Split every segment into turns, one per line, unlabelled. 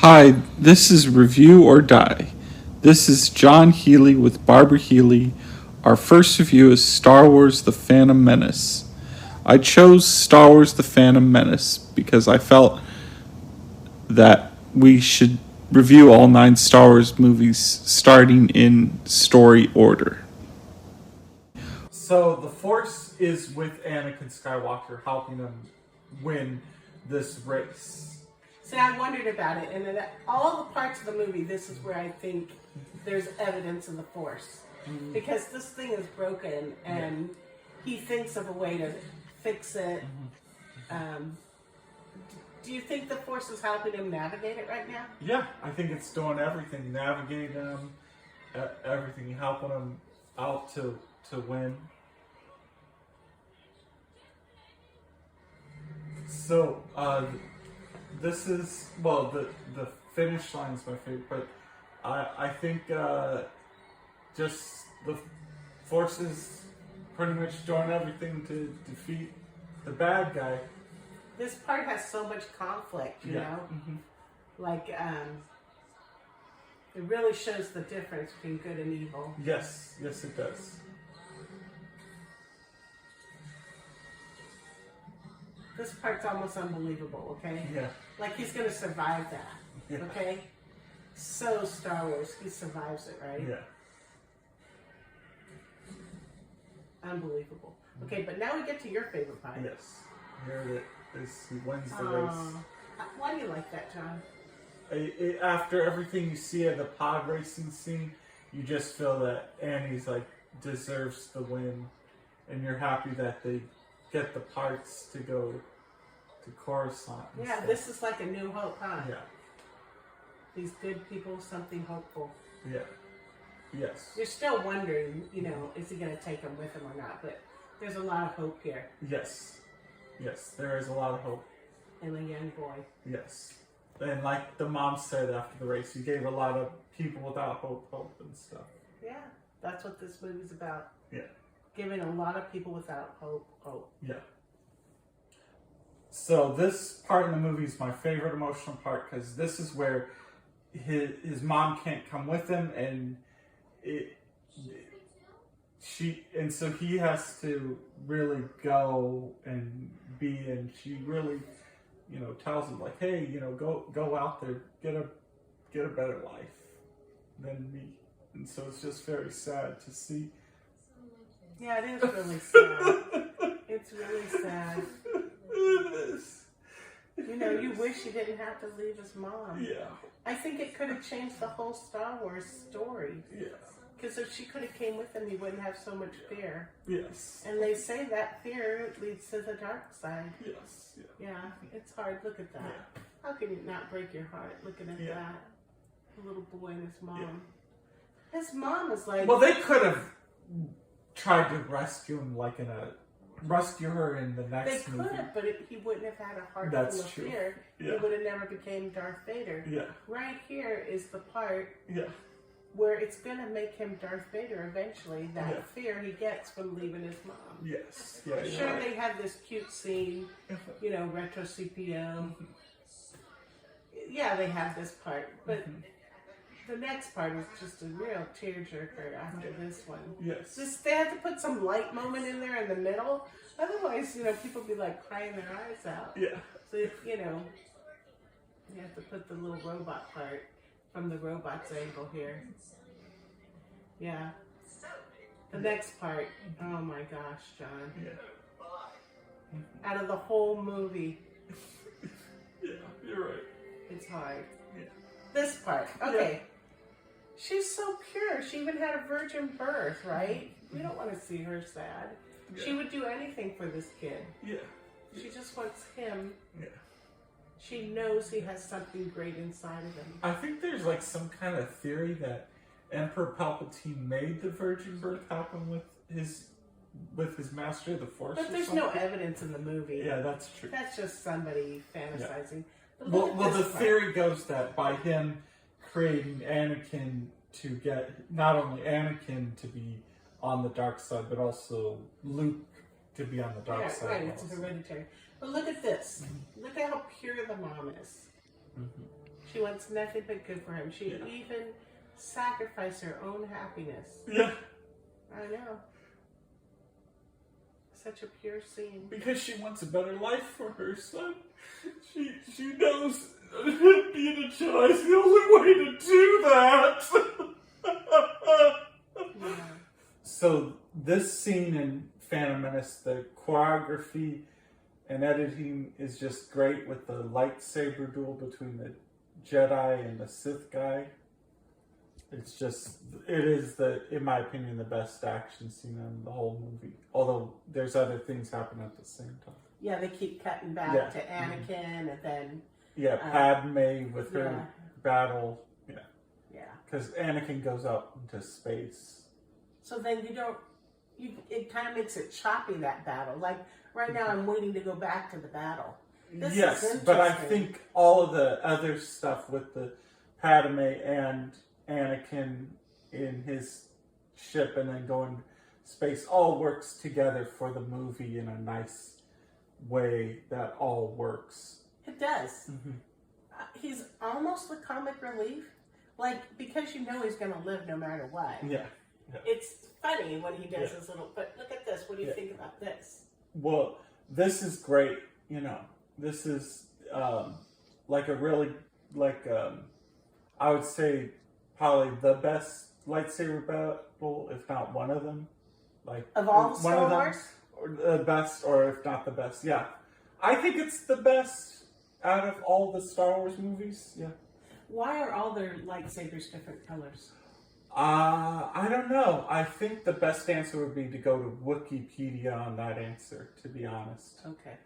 Hi, this is Review or Die. This is John Healy with Barbara Healy. Our first review is Star Wars The Phantom Menace. I chose Star Wars The Phantom Menace because I felt that we should review all 9 Star Wars movies starting in story order. So the Force is with Anakin Skywalker helping him win this race.
See, I wondered about it, and in all the parts of the movie, this is where I think there's evidence of the Force. Because this thing is broken, and he thinks of a way to fix it. Do you think the Force is helping him navigate it right now?
Yeah, I think it's doing everything, navigating him, everything, helping him out to win. So, this is, well, the finish line is my favorite, but I think just the Force is pretty much doing everything to defeat the bad guy.
This part has so much conflict, you know? Like, it really shows the difference between good and evil.
Yes, it does.
This part's almost unbelievable, okay?
Yeah.
Like he's gonna survive that, okay? So Star Wars, he survives it, right?
Yeah.
After Okay, but now we get to your favorite part.
Yes. Here it is. He wins the race.
Why do you like that, John?
After everything you see at the pod racing scene, you just feel that Annie's deserves the win, and you're happy that they get the parts to go to Coruscant.
Yeah,
stuff.
this is like a new hope, huh?
Yeah.
These good people, something hopeful.
Yeah. Yes.
You're still wondering, is he going to take them with him or not? But there's a lot of hope here.
Yes. Yes, there is a lot of hope.
And a young boy.
Yes. And like the mom said after the race, he gave a lot of people without hope and stuff.
Yeah, that's what this movie's about.
Yeah.
Giving a lot of people without hope.
Yeah. So this part in the movie is my favorite emotional part because this is where his mom can't come with him, and so he has to really go and be, and she really, tells him like, hey, go out there, get a better life than me, and so it's just very sad to see.
Yeah, it is really sad. It's really sad.
It is.
You wish you didn't have to leave his mom.
Yeah.
I think it could have changed the whole Star Wars story.
Yeah.
Because if she could have came with him, he wouldn't have so much fear.
Yes.
And they say that fear leads to the dark side.
Yes.
Yeah, it's hard. Look at that.
Yeah.
How can it not break your heart looking at that? The little boy and his mom.
Yeah.
His mom was like...
Well, they could have tried to rescue her in the next movie.
They could have, but he wouldn't have had a heart
That's
full of
true.
fear.
Yeah.
He would have never became Darth Vader.
Yeah.
Right here is the part
Yeah.
where it's going to make him Darth Vader eventually, that fear he gets from leaving his mom.
Yes. Yeah.
Sure, they have this cute scene, retro CPO. Yeah, they have this part, but the next part is just a real tearjerker after this one.
Yes.
They had to put some light moment in there in the middle. Otherwise, people be like crying their eyes out.
Yeah.
So, you have to put the little robot part from the robot's angle here. Yeah. The next part, oh my gosh, John.
Yeah.
Out of the whole movie,
Yeah, you're right.
it's hard.
Yeah.
This part, okay. She's so pure. She even had a virgin birth, right? We don't want to see her sad.
Yeah.
She would do anything for this kid.
Yeah.
She just wants him.
Yeah.
She knows he has something great inside of him.
I think there's some kind of theory that Emperor Palpatine made the virgin birth happen with his master of the Force.
But there's no evidence in the movie.
Yeah, that's true.
That's just somebody fantasizing.
Yeah. Well, the theory goes that by him creating Anakin to get not only Anakin to be on the dark side, but also Luke to be on the dark side.
Right, it's hereditary. But look at this. Look at how pure the mom is. She wants nothing but good for him. She even sacrificed her own happiness.
Yeah.
I know. Such a pure scene.
Because she wants a better life for her son. She knows being a Jedi is the only way to do that.
Yeah.
So this scene in Phantom Menace, the choreography and editing is just great with the lightsaber duel between the Jedi and the Sith guy. It is in my opinion, the best action scene in the whole movie. Although there's other things happen at the same time.
Yeah, they keep cutting back to Anakin and then...
Yeah, Padme with her battle. Yeah.
Yeah.
Because Anakin goes out into space.
So then it kind of makes it choppy, that battle. Like, right now I'm waiting to go back to the battle.
Yes, but I think all of the other stuff with the Padme and Anakin in his ship and then going to space all works together for the movie in a nice way that all works.
It does. He's almost the comic relief. Like, because you know he's going to live no matter what.
Yeah.
It's funny when he does his little, but look at this. What do you think about this?
Well, this is great. This is like a really, I would say probably the best lightsaber battle, if not one of them. Like
of all the
one
Star
of them,
Wars?
or the best, or if not the best. Yeah, I think it's the best out of all the Star Wars movies. Yeah.
Why are all their lightsabers different colors?
I don't know. I think the best answer would be to go to Wikipedia on that answer, to be honest.
Okay.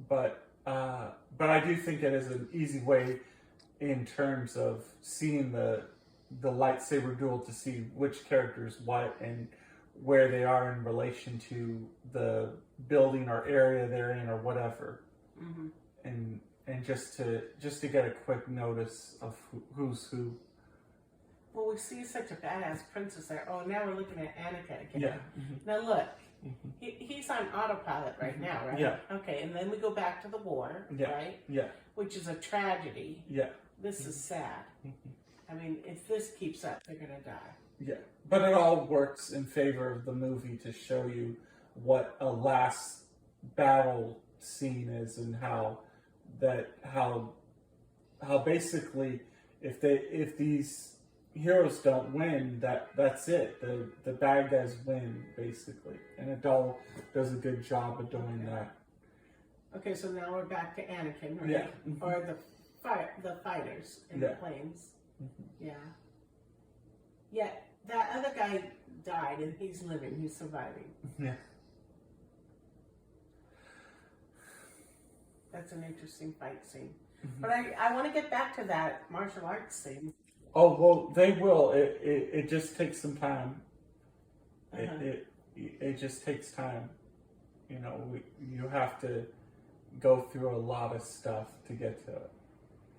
But I do think it is an easy way in terms of seeing the lightsaber duel to see which character is what and where they are in relation to the building or area they're in or whatever. And just to get a quick notice of who's who.
Well, we see such a badass princess there. Oh, now we're looking at Anakin again.
Yeah.
Now look, he's on autopilot right now, right?
Yeah.
Okay, and then we go back to the war, right?
Yeah.
Which is a tragedy.
Yeah.
This is sad. I mean, if this keeps up, they're gonna die.
Yeah. But it all works in favor of the movie to show you what a last battle scene is and how basically if these heroes don't win, that's it. The bad guys win basically, and it all does a good job of doing that.
Okay, so now we're back to Anakin, right?
Yeah.
Or the fighters in the planes. Yeah. Yeah, that other guy died, and he's living. He's surviving.
Yeah.
That's an interesting fight scene. But I want to get back to that martial arts scene.
Oh, well, they will. It just takes some time. It just takes time. You have to go through a lot of stuff to get to it.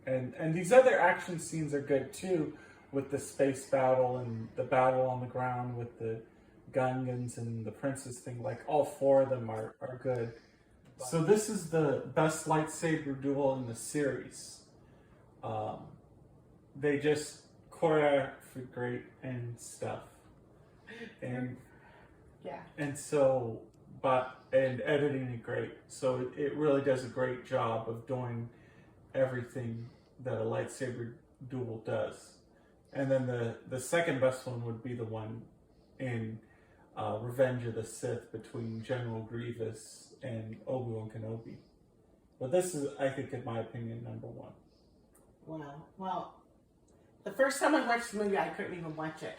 And these other action scenes are good too, with the space battle and the battle on the ground with the Gungans and the princess thing. Like, all four of them are good. So this is the best lightsaber duel in the series. They just choreographed it great and stuff. And editing it great. So it really does a great job of doing everything that a lightsaber duel does. And then the second best one would be the one in Revenge of the Sith between General Grievous and Obi-Wan Kenobi. But this is, I think, in my opinion, number one.
Wow. Well, the first time I watched the movie, I couldn't even watch it.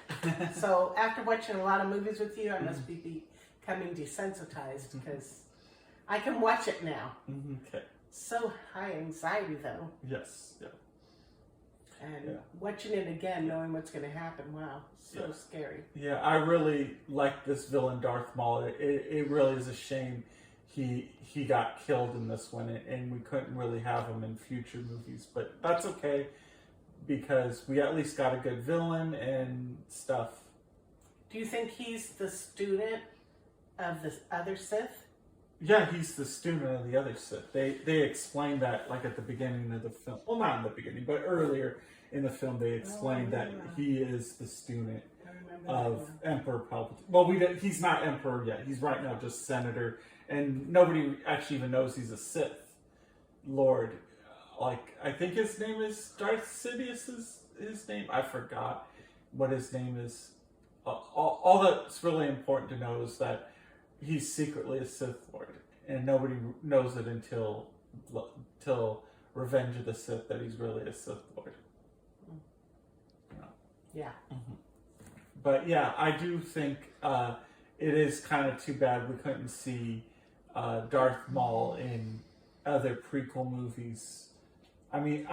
So after watching a lot of movies with you, I must be becoming desensitized because I can watch it now.
Okay.
So high anxiety, though.
Yes. Yeah.
And watching it again, knowing what's going to happen, wow, so scary.
Yeah, I really like this villain, Darth Maul. It really is a shame he got killed in this one, and we couldn't really have him in future movies. But that's okay, because we at least got a good villain and stuff.
Do you think he's the student of the other Sith?
Yeah, he's the student of the other Sith. They explain that like at the beginning of the film. Well, not in the beginning, but earlier in the film, they explain that he is the student of Emperor Palpatine. Well, he's not Emperor yet. He's right now just Senator, and nobody actually even knows he's a Sith Lord. Like, I think his name is Darth Sidious is his name. I forgot what his name is. All that's really important to know is that he's secretly a Sith Lord, and nobody knows it until Revenge of the Sith that he's really a Sith Lord.
Yeah.
Mm-hmm. But yeah, I do think it is kind of too bad we couldn't see Darth Maul in other prequel movies. I'm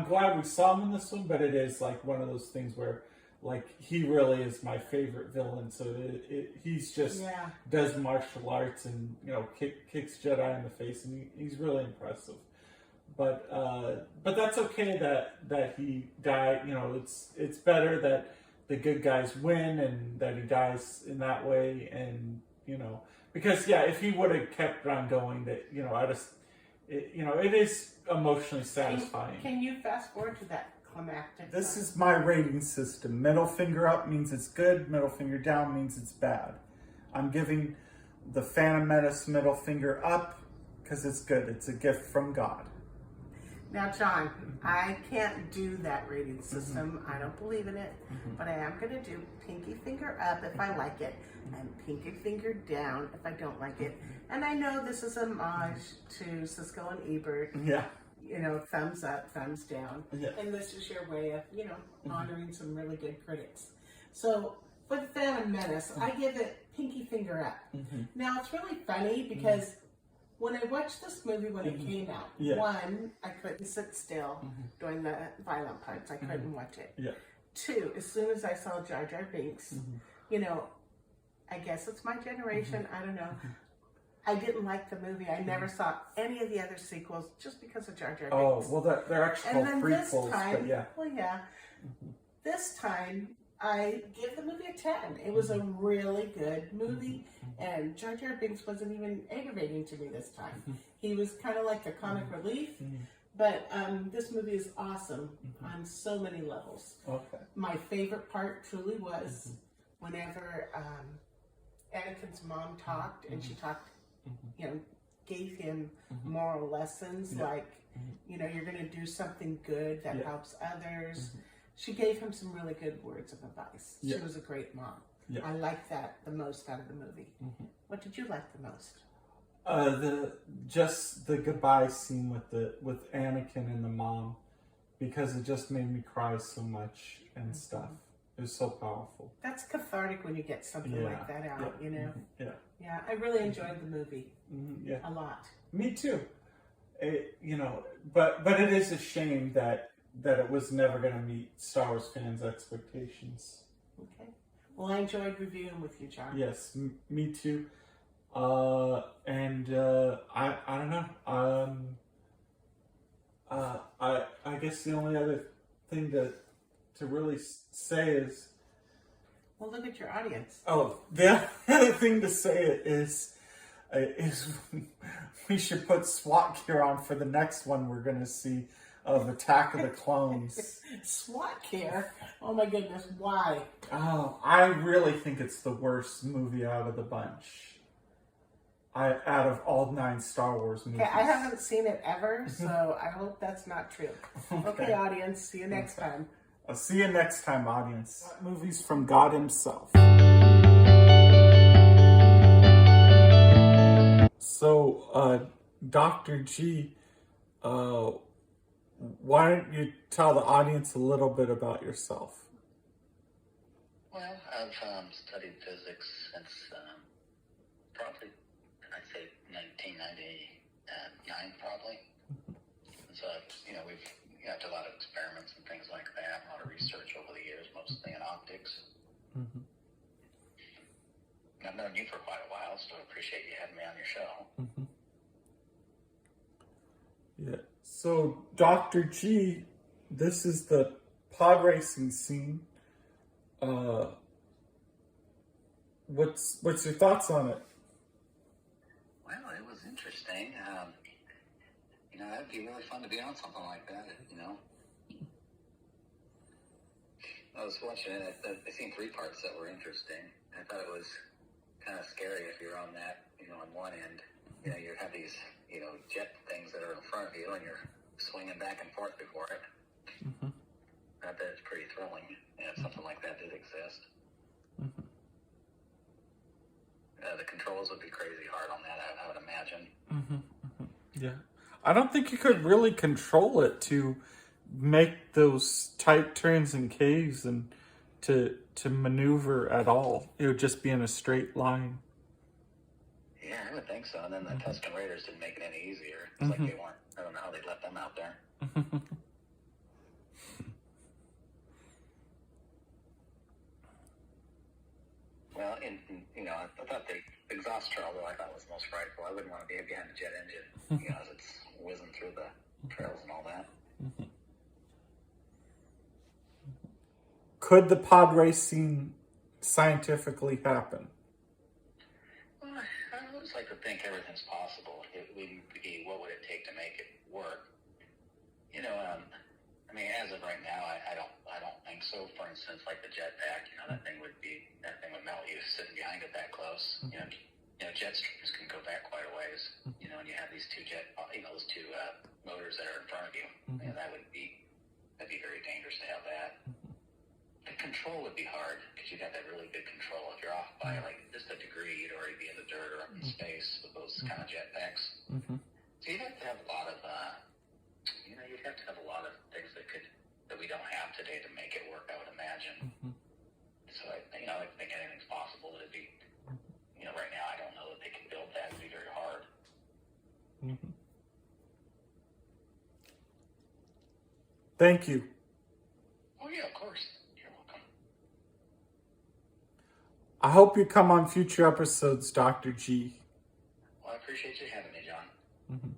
glad we saw him in this one, but it is like one of those things where, like, he really is my favorite villain. So he's just does martial arts and kicks Jedi in the face, and he's really impressive. But that's okay that he died. It's better that the good guys win and that he dies in that way. And because if he would have kept on going, it is emotionally satisfying.
Can you fast forward to that climactic?
This is my rating system. Middle finger up means it's good. Middle finger down means it's bad. I'm giving the Phantom Menace middle finger up because it's good. It's a gift from God.
Now, John, I can't do that rating system. I don't believe in it, but I am going to do pinky finger up if I like it, and pinky finger down if I don't like it. And I know this is a homage to Siskel and Ebert.
Yeah.
Thumbs up, thumbs down.
Yeah.
And this is your way of, honoring some really good critics. So, for the Phantom Menace, I give it pinky finger up. Now, it's really funny because when I watched this movie when it came out, one, I couldn't sit still during the violent parts. I couldn't watch it.
Yeah.
Two, as soon as I saw Jar Jar Binks, I guess it's my generation. I don't know. I didn't like the movie. I never saw any of the other sequels just because of Jar Jar Binks.
Oh, well, they're actually called prequels, but yeah.
Well, yeah. This time, I give the movie a 10. It was a really good movie, and Jar Jar Binks wasn't even aggravating to me this time. He was kind of like a comic relief, but this movie is awesome on so many levels.
Okay.
My favorite part truly was whenever Anakin's mom talked, and she talked, gave him moral lessons, like, you're going to do something good that helps others. She gave him some really good words of advice. She was a great mom. I liked that the most out of the movie. What did you like the most?
The goodbye scene with Anakin and the mom, because it just made me cry so much and stuff. It was so powerful.
That's cathartic when you get something like that out,
Yeah.
Yeah, I really enjoyed the movie. A lot.
Me too. But it is a shame that it was never going to meet Star Wars fans' expectations.
Okay. Well, I enjoyed reviewing with you, John.
Yes, me too. I don't know. I guess the only other thing to really say is.
Well, look at your audience.
Oh, the other thing to say is we should put SWAT gear on for the next one we're going to see of Attack of the Clones.
SWAT gear? Oh my goodness, why?
Oh, I really think it's the worst movie out of the bunch. Out of all 9 Star Wars movies.
Okay, I haven't seen it ever, so I hope that's not true. Okay, audience, see you next time.
I'll see you next time, audience. Movies from God himself. So, Dr. G, why don't you tell the audience a little bit about yourself?
Well, I've studied physics since probably, I'd say 1999, probably. And so, we've done a lot of experiments and things like that, a lot of research over the years, mostly in optics. I've known you for quite a while, so I appreciate you having me on your show.
Yeah. So, Dr. G, this is the pod racing scene. What's your thoughts on it?
interesting. That'd be really fun to be on something like that. I was watching it. I seen 3 parts that were interesting. I thought it was kind of scary if you're on that, on one end. You have these, jet things that are in front of you and you're swinging back and forth before it.
Mm-hmm.
I bet it's pretty thrilling if something like that did exist.
Mm-hmm.
The controls would be crazy hard on that, I would imagine.
Mm-hmm. Mm-hmm. Yeah. I don't think you could really control it to make those tight turns and caves and to maneuver at all. It would just be in a straight line.
Yeah, I would think so. And then the Tusken Raiders didn't make it any easier. It's like they weren't. I don't know how they let them out there. Well, I thought the exhaust trail, though, I thought was most frightful. I wouldn't want to be behind a jet engine, as it's whizzing through the trails and all that.
Could the pod racing scientifically happen?
Well, I always like to think everything's possible. What would it take to make it work? As of right now, I don't think so. For instance, like the jetpack, that thing would melt you sitting behind it that close. Jet streams can go back quite a ways. And you have these those two motors that are in front of you. That'd be very dangerous to have that. The control would be hard because you'd have that really good control. If you're off by like just a degree, you'd already be in the dirt or up in space with those kind of jetpacks. So you'd have to have a lot of, you'd have to have a lot of things that we don't have today to make it work, I would imagine. So I think anything's possible. It'd be, right now I don't know that they can build that. It'd be very hard.
Thank you.
Oh yeah, of course. You're welcome.
I hope you come on future episodes, Dr. G.
Well, I appreciate you having me, John.